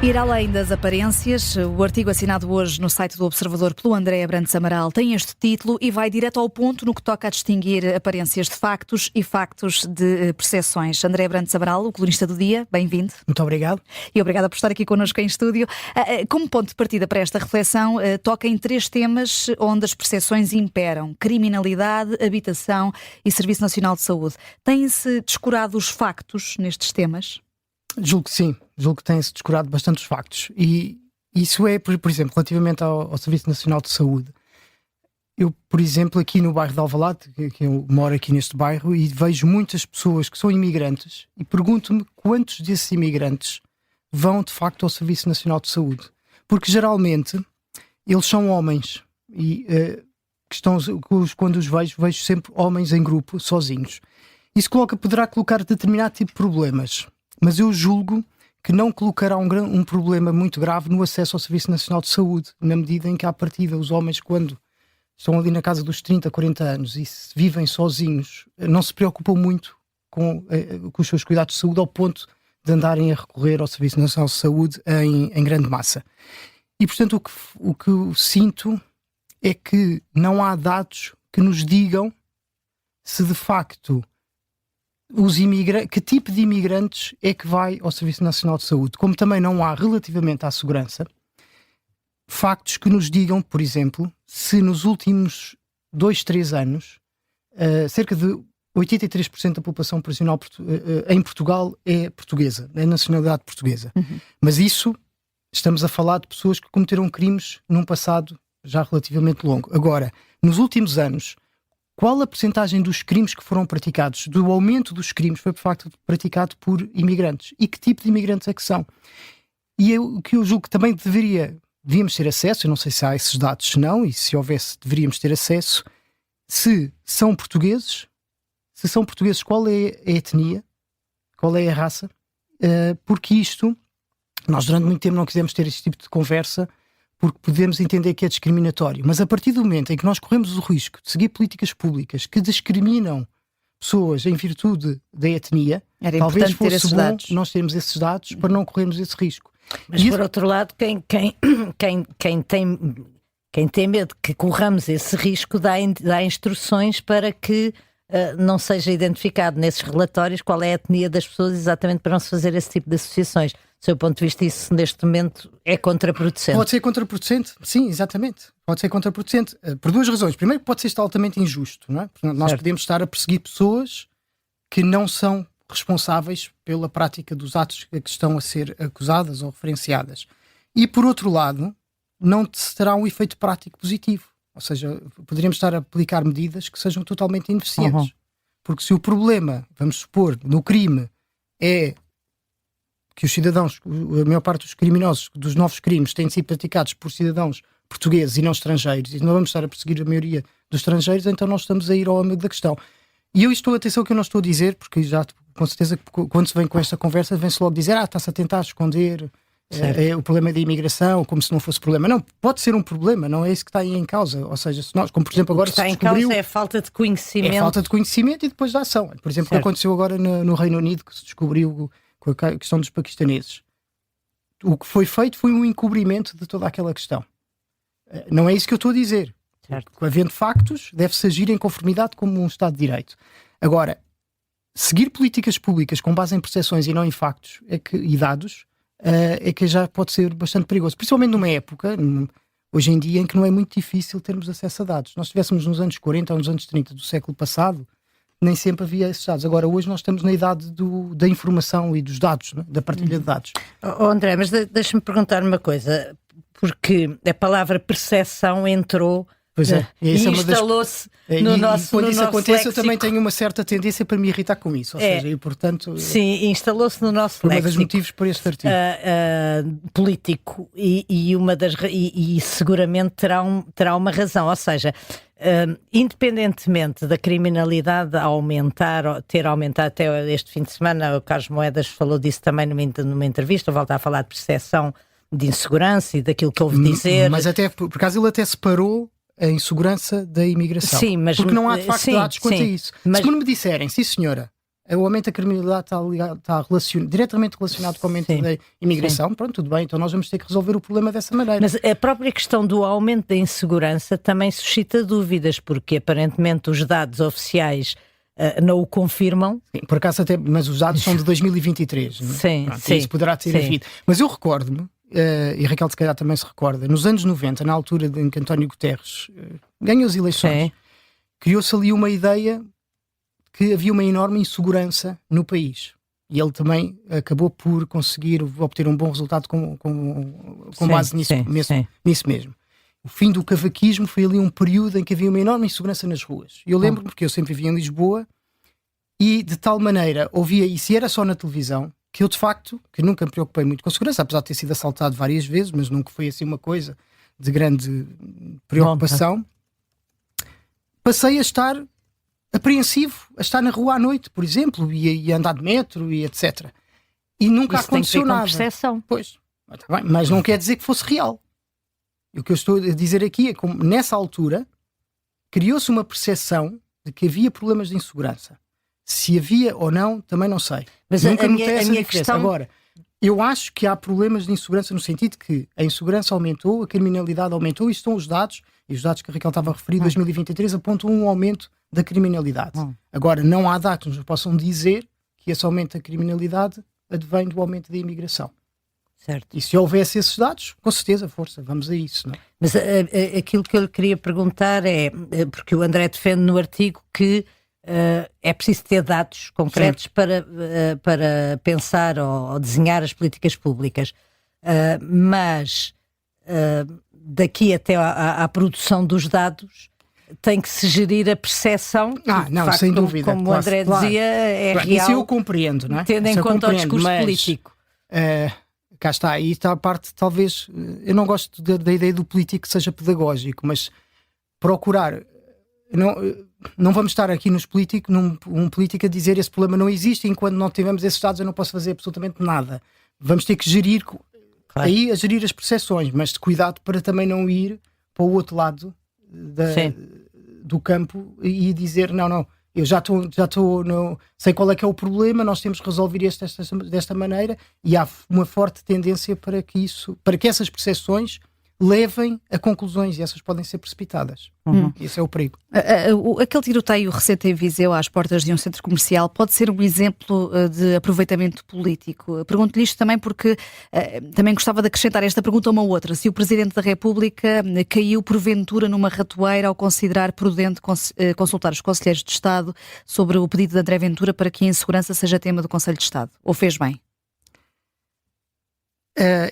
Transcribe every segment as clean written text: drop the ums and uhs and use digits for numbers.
Ir além das aparências, o artigo assinado hoje no site do Observador pelo André Abrantes Amaral tem este título e vai direto ao ponto no que toca a distinguir aparências de factos e factos de percepções. André Abrantes Amaral, o colunista do dia, bem-vindo. Muito obrigado. E obrigada por estar aqui connosco em estúdio. Como ponto de partida para esta reflexão, toca em 3 temas onde as percepções imperam: criminalidade, habitação e Serviço Nacional de Saúde. Têm-se descurado os factos nestes temas? Julgo que sim, julgo que tem-se descurado bastante os factos. E isso é, por exemplo, relativamente ao Serviço Nacional de Saúde. Eu, por exemplo, aqui no bairro de Alvalade, que eu moro aqui neste bairro, e vejo muitas pessoas que são imigrantes e pergunto-me quantos desses imigrantes vão de facto ao Serviço Nacional de Saúde. Porque geralmente eles são homens e quando os vejo sempre homens em grupo, sozinhos. Isso poderá colocar determinado tipo de problemas. Mas eu julgo que não colocará um problema muito grave no acesso ao Serviço Nacional de Saúde, na medida em que, à partida, os homens, quando estão ali na casa dos 30, 40 anos e vivem sozinhos, não se preocupam muito com os seus cuidados de saúde, ao ponto de andarem a recorrer ao Serviço Nacional de Saúde em grande massa. E, portanto, o que eu sinto é que não há dados que nos digam se, de facto, que tipo de imigrantes é que vai ao Serviço Nacional de Saúde, como também não há, relativamente à segurança, factos que nos digam, por exemplo, se nos últimos 2, 3 anos cerca de 83% da população prisional em Portugal é portuguesa, é nacionalidade portuguesa. Mas isso, estamos a falar de pessoas que cometeram crimes num passado já relativamente longo. Agora, nos últimos anos, qual a percentagem dos crimes que foram praticados, do aumento dos crimes, foi de facto praticado por imigrantes? E que tipo de imigrantes é que são? E o que eu julgo que também devíamos ter acesso, eu não sei se há esses dados, se não, e se houvesse, deveríamos ter acesso, se são portugueses, qual é a etnia, qual é a raça, porque nós durante muito tempo não quisemos ter este tipo de conversa, porque podemos entender que é discriminatório. Mas a partir do momento em que nós corremos o risco de seguir políticas públicas que discriminam pessoas em virtude da etnia, talvez fosse bom nós termos esses dados para não corrermos esse risco. Mas por outro lado, quem tem medo que corramos esse risco dá instruções para que não seja identificado nesses relatórios qual é a etnia das pessoas, exatamente para não se fazer esse tipo de associações. Do seu ponto de vista, isso neste momento é contraproducente? Pode ser contraproducente, sim, exatamente. Pode ser contraproducente, por 2 razões. Primeiro, pode ser altamente injusto, não é? Nós podemos estar a perseguir pessoas que não são responsáveis pela prática dos atos que estão a ser acusadas ou referenciadas. E, por outro lado, não terá um efeito prático positivo. Ou seja, poderíamos estar a aplicar medidas que sejam totalmente ineficientes. Porque se o problema, vamos supor, no crime é que os cidadãos, a maior parte dos criminosos, dos novos crimes, têm sido praticados por cidadãos portugueses e não estrangeiros, e não vamos estar a perseguir a maioria dos estrangeiros, então nós estamos a ir ao âmago da questão. E atenção que eu não estou a dizer, porque já com certeza quando se vem com esta conversa, vem-se logo dizer, está-se a tentar esconder o problema da imigração, como se não fosse problema. Não, pode ser um problema, não é isso que está aí em causa. Ou seja, se nós, como por exemplo agora se descobriu... O que está em causa é a falta de conhecimento. É a falta de conhecimento e depois da ação. Por exemplo, o que aconteceu agora no Reino Unido, que se descobriu com a questão dos paquistaneses. O que foi feito foi um encobrimento de toda aquela questão. Não é isso que eu estou a dizer. Certo. Havendo factos, deve-se agir em conformidade como um Estado de Direito. Agora, seguir políticas públicas com base em percepções e não em factos e dados é que já pode ser bastante perigoso. Principalmente numa época, hoje em dia, em que não é muito difícil termos acesso a dados. Nós estivéssemos nos anos 40 ou nos anos 30 do século passado, nem sempre havia esses dados. Agora, hoje nós estamos na idade da informação e dos dados, né? Da partilha de dados. André, mas deixa-me perguntar uma coisa, porque a palavra percepção entrou e instalou-se no nosso quando isso acontece, léxico. Eu também tenho uma certa tendência para me irritar com isso. Ou seja, e portanto... Sim, instalou-se no nosso léxico. Por um dos motivos para este artigo. Político e seguramente terá uma razão. Ou seja, independentemente da criminalidade ter aumentado até este fim de semana, o Carlos Moedas falou disso também numa entrevista, volta a falar de percepção de insegurança e daquilo que ouve dizer. Mas até, por acaso, ele até separou a insegurança da imigração. Sim, mas, porque não há de facto dados quanto a isso. Mas... Se me disserem, sim senhora, o aumento da criminalidade está diretamente relacionado com o aumento da imigração. Sim. Pronto, tudo bem, então nós vamos ter que resolver o problema dessa maneira. Mas a própria questão do aumento da insegurança também suscita dúvidas, porque aparentemente os dados oficiais não o confirmam. Sim, por acaso até, mas os dados são de 2023. Não é? Sim, pronto, sim. Isso poderá ter havido. Mas eu recordo-me, e a Raquel se calhar também se recorda, nos anos 90, na altura em que António Guterres ganhou as eleições, criou-se ali uma ideia que havia uma enorme insegurança no país. E ele também acabou por conseguir obter um bom resultado com base nisso mesmo. O fim do cavaquismo foi ali um período em que havia uma enorme insegurança nas ruas. E eu lembro-me, porque eu sempre vivia em Lisboa, e de tal maneira ouvia isso, e era só na televisão, que eu de facto, que nunca me preocupei muito com a segurança, apesar de ter sido assaltado várias vezes, mas nunca foi assim uma coisa de grande preocupação, passei a estar apreensivo, a estar na rua à noite, por exemplo, e a andar de metro e etc. E nunca isso aconteceu tem que ver nada. Com percepção. Pois, mas não quer dizer que fosse real. E o que eu estou a dizer aqui é que nessa altura criou-se uma percepção de que havia problemas de insegurança. Se havia ou não, também não sei. Mas nunca notei essa minha diferença. Questão... Agora, eu acho que há problemas de insegurança no sentido que a insegurança aumentou, a criminalidade aumentou, e estão os dados, e os dados que a Raquel estava a referir, 2023, apontam um aumento da criminalidade. Agora, não há dados que nos possam dizer que esse aumento da criminalidade advém do aumento da imigração. Certo. E se houvesse esses dados, com certeza, força, vamos a isso. Não é? Mas aquilo que eu lhe queria perguntar é, porque o André defende no artigo que é preciso ter dados concretos para pensar ou desenhar as políticas públicas, mas daqui até à produção dos dados tem que se gerir a percepção. Não, facto, sem dúvida. Como o André dizia, é real. Isso eu compreendo, não é? Tendo em conta o discurso político. Cá está, aí está a parte, talvez, eu não gosto da ideia do político que seja pedagógico, mas procurar, não vamos estar aqui nos políticos, um político a dizer esse problema não existe, e enquanto não tivermos esses dados eu não posso fazer absolutamente nada. Vamos ter que gerir, aí a gerir as percepções, mas de cuidado para também não ir para o outro lado do campo e dizer, não, eu já estou, sei qual é que é o problema, nós temos que resolver isto desta maneira, e há uma forte tendência para que essas percepções levem a conclusões, e essas podem ser precipitadas. Esse é o perigo. Aquele tiroteio recente em Viseu, às portas de um centro comercial, pode ser um exemplo de aproveitamento político. Pergunto-lhe isto também porque também gostava de acrescentar esta pergunta a uma outra. Se o Presidente da República caiu porventura numa ratoeira ao considerar prudente consultar os Conselheiros de Estado sobre o pedido de André Ventura para que a insegurança seja tema do Conselho de Estado, ou fez bem?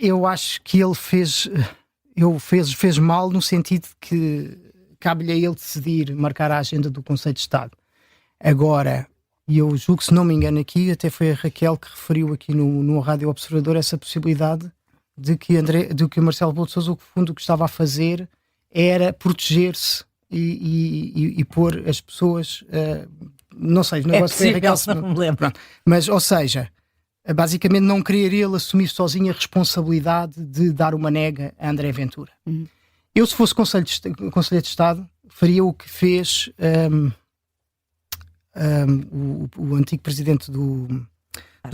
Eu acho que ele fez mal no sentido de que cabe-lhe a ele decidir marcar a agenda do Conselho de Estado. Agora, eu julgo, se não me engano aqui, até foi a Raquel que referiu aqui no Rádio Observador essa possibilidade de que o Marcelo Rebelo de Sousa, o fundo, o que estava a fazer era proteger-se e pôr as pessoas, não sei, o negócio foi a Raquel, não me lembro. Mas, ou seja, basicamente não querer ele assumir sozinho a responsabilidade de dar uma nega a André Ventura. Eu, se fosse Conselheiro de Estado, faria o que fez o antigo presidente do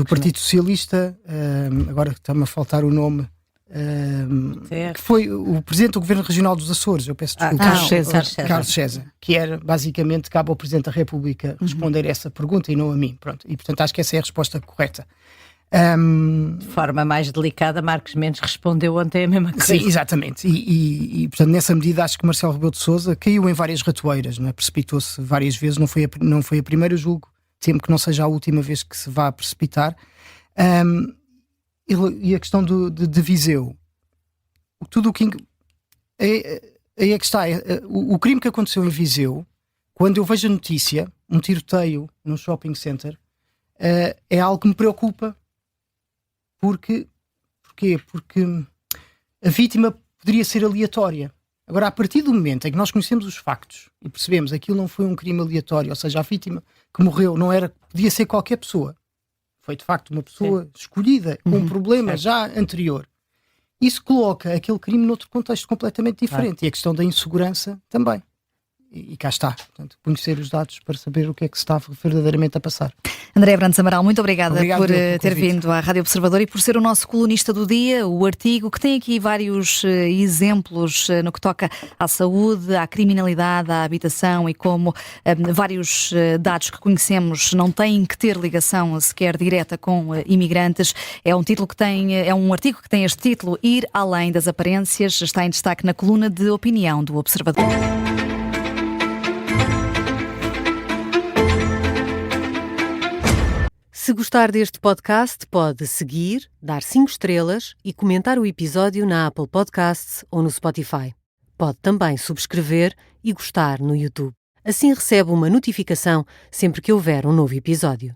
Partido Socialista, agora está-me a faltar o nome, que foi o presidente do Governo Regional dos Açores, eu peço desculpa, Carlos César, que era, basicamente, cabe ao Presidente da República responder essa pergunta e não a mim. Pronto. E, portanto, acho que essa é a resposta correta. De forma mais delicada, Marcos Mendes respondeu ontem a mesma coisa. Sim, exatamente. E portanto, nessa medida, acho que Marcelo Rebelo de Sousa caiu em várias ratoeiras, não é? Precipitou-se várias vezes, não foi a primeira, eu julgo, temo que não seja a última vez que se vá precipitar. E a questão de Viseu, tudo o que aí é que está, o crime que aconteceu em Viseu, quando eu vejo a notícia, um tiroteio num shopping center, é algo que me preocupa. Porquê? Porque a vítima poderia ser aleatória. Agora, a partir do momento em que nós conhecemos os factos e percebemos que aquilo não foi um crime aleatório, ou seja, a vítima que morreu podia ser qualquer pessoa, foi de facto uma pessoa escolhida com um problema já anterior, isso coloca aquele crime noutro contexto completamente diferente, e a questão da insegurança também. e cá está. Portanto, conhecer os dados para saber o que é que se está verdadeiramente a passar. André Brandes Amaral, muito obrigada por pelo ter convite. vindo à Rádio Observador e por ser o nosso colunista do dia, o artigo que tem aqui vários exemplos no que toca à saúde, à criminalidade, à habitação e como vários dados que conhecemos não têm que ter ligação sequer direta com imigrantes. É um artigo que tem este título: Ir além das aparências. Está em destaque na coluna de opinião do Observador. Se gostar deste podcast, pode seguir, dar 5 estrelas e comentar o episódio na Apple Podcasts ou no Spotify. Pode também subscrever e gostar no YouTube. Assim recebe uma notificação sempre que houver um novo episódio.